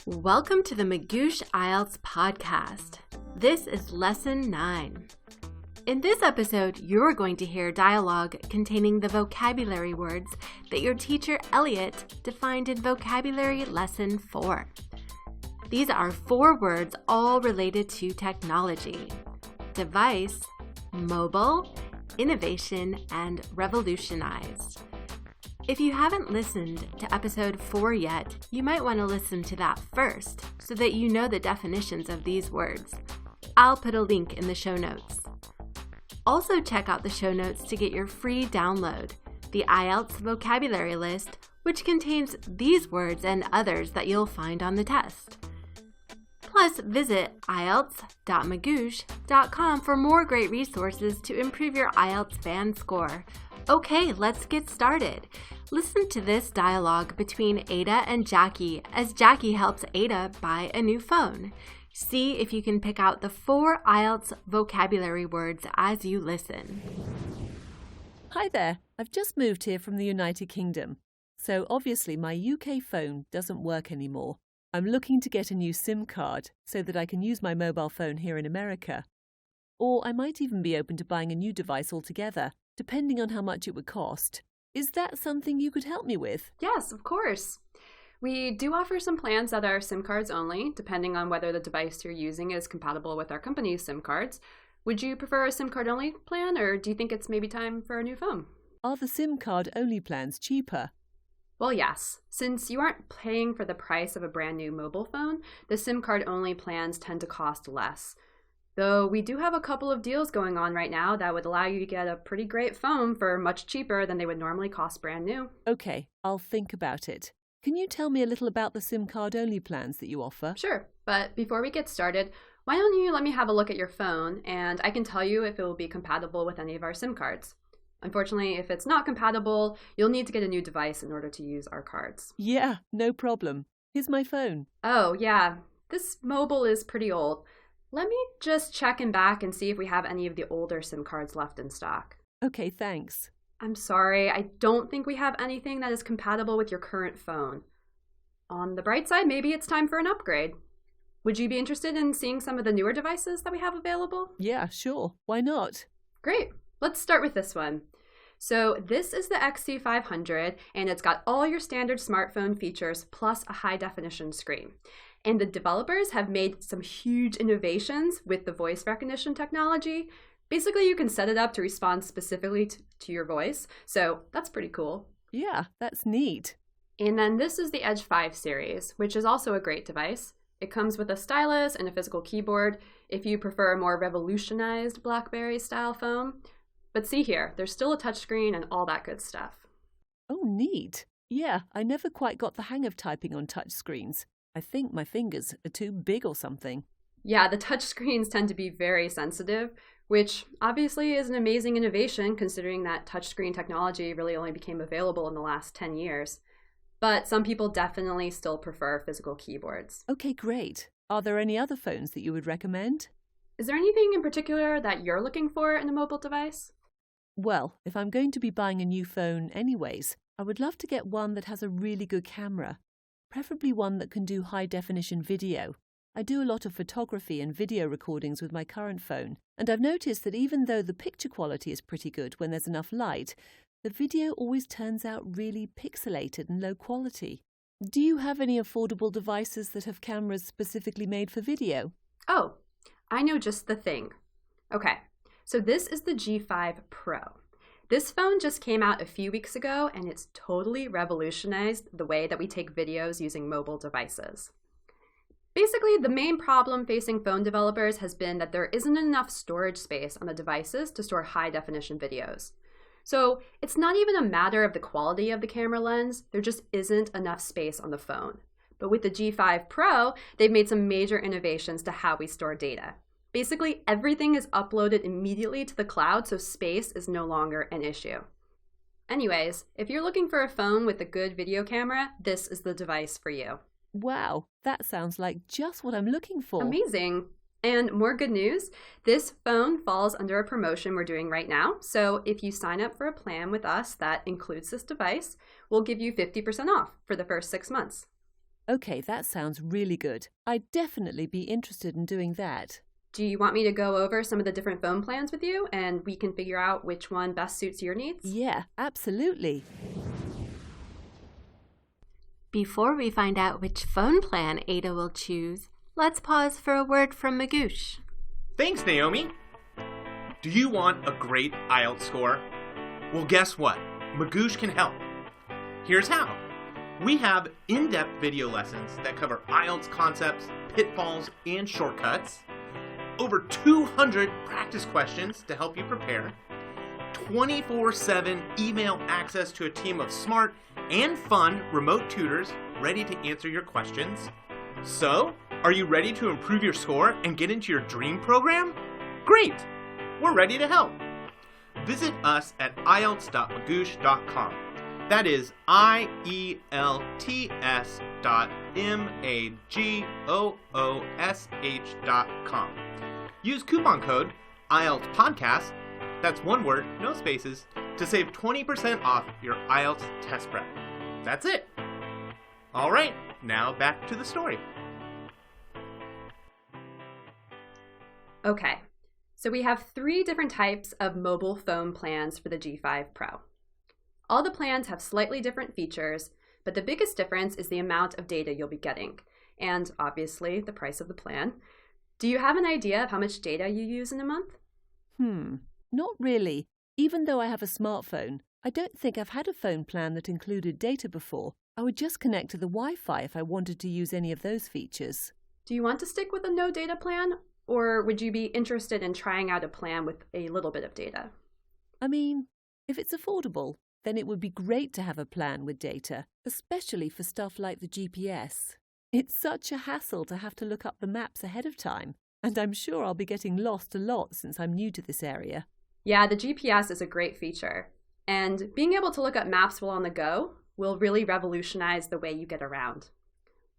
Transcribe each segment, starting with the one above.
Welcome to the Magoosh IELTS podcast. This is Lesson 9. In this episode, you're going to hear dialogue containing the vocabulary words that your teacher Eliot defined in Vocabulary Lesson 4. These are 4 words all related to technology: device, mobile, innovation, and revolutionize. If you haven't listened to episode 4 yet, you might want to listen to that first so that you know the definitions of these words. I'll put a link in the show notes. Also check out the show notes to get your free download, the IELTS vocabulary list, which contains these words and others that you'll find on the test. Plus, visit ielts.magoosh.com for more great resources to improve your IELTS band score. Okay, let's get started. Listen to this dialogue between Ada and Jackie as Jackie helps Ada buy a new phone. See if you can pick out the 4 IELTS vocabulary words as you listen. Hi there, I've just moved here from the United Kingdom, so obviously my UK phone doesn't work anymore. I'm looking to get a new SIM card so that I can use my mobile phone here in America. Or I might even be open to buying a new device altogether, depending on how much it would cost. Is that something you could help me with? Yes, of course. We do offer some plans that are SIM cards only, depending on whether the device you're using is compatible with our company's SIM cards. Would you prefer a SIM card only plan, or do you think it's maybe time for a new phone? Are the SIM card only plans cheaper? Well, yes. Since you aren't paying for the price of a brand new mobile phone, the SIM card only plans tend to cost less. Though we do have a couple of deals going on right now that would allow you to get a pretty great phone for much cheaper than they would normally cost brand new. Okay, I'll think about it. Can you tell me a little about the SIM card only plans that you offer? Sure, but before we get started, why don't you let me have a look at your phone and I can tell you if it will be compatible with any of our SIM cards. Unfortunately, if it's not compatible, you'll need to get a new device in order to use our cards. Yeah, no problem. Here's my phone. Oh, yeah. This mobile is pretty old. Let me just check in back and see if we have any of the older SIM cards left in stock. Okay, thanks. I'm sorry, I don't think we have anything that is compatible with your current phone. On the bright side, maybe it's time for an upgrade. Would you be interested in seeing some of the newer devices that we have available? Yeah, sure. Why not? Great. Let's start with this one. So this is the XC500, and it's got all your standard smartphone features plus a high-definition screen. And the developers have made some huge innovations with the voice recognition technology. Basically, you can set it up to respond specifically to your voice, so that's pretty cool. Yeah, that's neat. And then this is the Edge 5 series, which is also a great device. It comes with a stylus and a physical keyboard if you prefer a more revolutionized BlackBerry-style phone. But see here, there's still a touchscreen and all that good stuff. Oh, neat. Yeah, I never quite got the hang of typing on touchscreens. I think my fingers are too big or something. Yeah, the touchscreens tend to be very sensitive, which obviously is an amazing innovation considering that touchscreen technology really only became available in the last 10 years. But some people definitely still prefer physical keyboards. Okay, great. Are there any other phones that you would recommend? Is there anything in particular that you're looking for in a mobile device? Well, if I'm going to be buying a new phone anyways, I would love to get one that has a really good camera, preferably one that can do high-definition video. I do a lot of photography and video recordings with my current phone, and I've noticed that even though the picture quality is pretty good when there's enough light, the video always turns out really pixelated and low quality. Do you have any affordable devices that have cameras specifically made for video? Oh, I know just the thing. Okay. So this is the G5 Pro. This phone just came out a few weeks ago and it's totally revolutionized the way that we take videos using mobile devices. Basically, the main problem facing phone developers has been that there isn't enough storage space on the devices to store high-definition videos. So it's not even a matter of the quality of the camera lens, there just isn't enough space on the phone. But with the G5 Pro, they've made some major innovations to how we store data. Basically, everything is uploaded immediately to the cloud, so space is no longer an issue. Anyways, if you're looking for a phone with a good video camera, this is the device for you. Wow, that sounds like just what I'm looking for. Amazing. And more good news, this phone falls under a promotion we're doing right now. So if you sign up for a plan with us that includes this device, we'll give you 50% off for the first 6 months. Okay, that sounds really good. I'd definitely be interested in doing that. Do you want me to go over some of the different phone plans with you and we can figure out which one best suits your needs? Yeah, absolutely. Before we find out which phone plan Ada will choose, let's pause for a word from Magoosh. Thanks, Naomi. Do you want a great IELTS score? Well, guess what? Magoosh can help. Here's how. We have in-depth video lessons that cover IELTS concepts, pitfalls, and shortcuts. Over 200 practice questions to help you prepare. 24/7 email access to a team of smart and fun remote tutors ready to answer your questions. So, are you ready to improve your score and get into your dream program? Great! We're ready to help. Visit us at IELTS.magoosh.com. That is IELTS.magoosh.com. Use coupon code IELTS Podcast, that's one word, no spaces, to save 20% off your IELTS test prep. That's it. All right, now back to the story. Okay, so we have 3 different types of mobile phone plans for the G5 Pro. All the plans have slightly different features, but the biggest difference is the amount of data you'll be getting, and obviously the price of the plan. Do you have an idea of how much data you use in a month? Not really. Even though I have a smartphone, I don't think I've had a phone plan that included data before. I would just connect to the Wi-Fi if I wanted to use any of those features. Do you want to stick with a no data plan, or would you be interested in trying out a plan with a little bit of data? I mean, if it's affordable, then it would be great to have a plan with data, especially for stuff like the GPS. It's such a hassle to have to look up the maps ahead of time, and I'm sure I'll be getting lost a lot since I'm new to this area. Yeah, the GPS is a great feature, and being able to look up maps while on the go will really revolutionize the way you get around.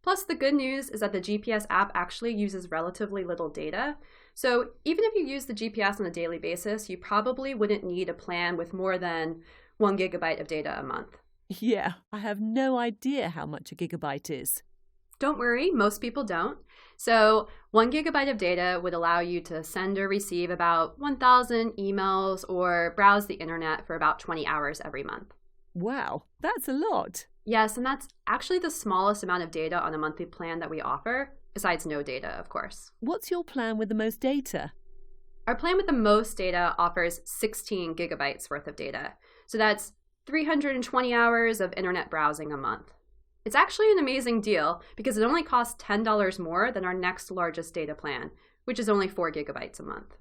Plus, the good news is that the GPS app actually uses relatively little data, so even if you use the GPS on a daily basis, you probably wouldn't need a plan with more than 1 gigabyte of data a month. Yeah, I have no idea how much a gigabyte is. Don't worry, most people don't. So 1 gigabyte of data would allow you to send or receive about 1,000 emails or browse the internet for about 20 hours every month. Wow, that's a lot. Yes, and that's actually the smallest amount of data on a monthly plan that we offer, besides no data, of course. What's your plan with the most data? Our plan with the most data offers 16 gigabytes worth of data. So that's 320 hours of internet browsing a month. It's actually an amazing deal because it only costs $10 more than our next largest data plan, which is only 4 gigabytes a month.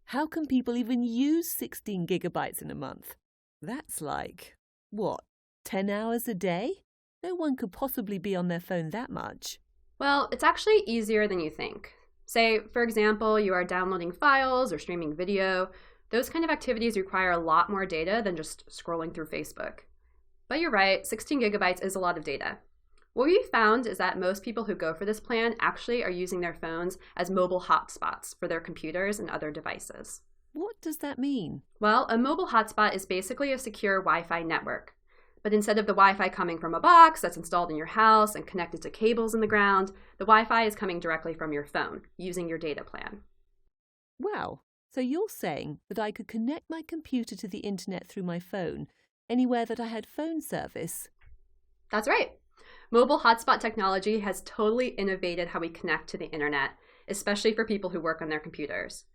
How can people even use 16 gigabytes in a month? That's like, 10 hours a day? No one could possibly be on their phone that much. Well, it's actually easier than you think. Say, for example, you are downloading files or streaming video. Those kind of activities require a lot more data than just scrolling through Facebook. But you're right, 16 gigabytes is a lot of data. What we found is that most people who go for this plan actually are using their phones as mobile hotspots for their computers and other devices. What does that mean? Well, a mobile hotspot is basically a secure Wi-Fi network. But instead of the Wi-Fi coming from a box that's installed in your house and connected to cables in the ground, the Wi-Fi is coming directly from your phone using your data plan. Wow, so you're saying that I could connect my computer to the internet through my phone anywhere that I had phone service? That's right. Mobile hotspot technology has totally innovated how we connect to the internet, especially for people who work on their computers.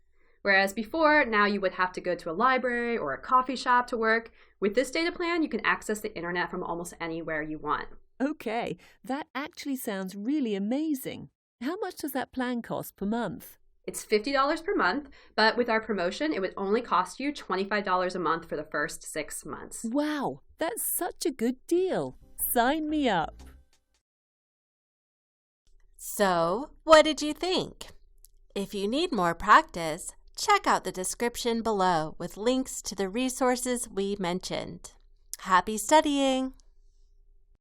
Whereas before, now you would have to go to a library or a coffee shop to work. With this data plan, you can access the internet from almost anywhere you want. Okay, that actually sounds really amazing. How much does that plan cost per month? It's $50 per month, but with our promotion, it would only cost you $25 a month for the first 6 months. Wow, that's such a good deal. Sign me up. So, what did you think? If you need more practice, check out the description below with links to the resources we mentioned. Happy studying!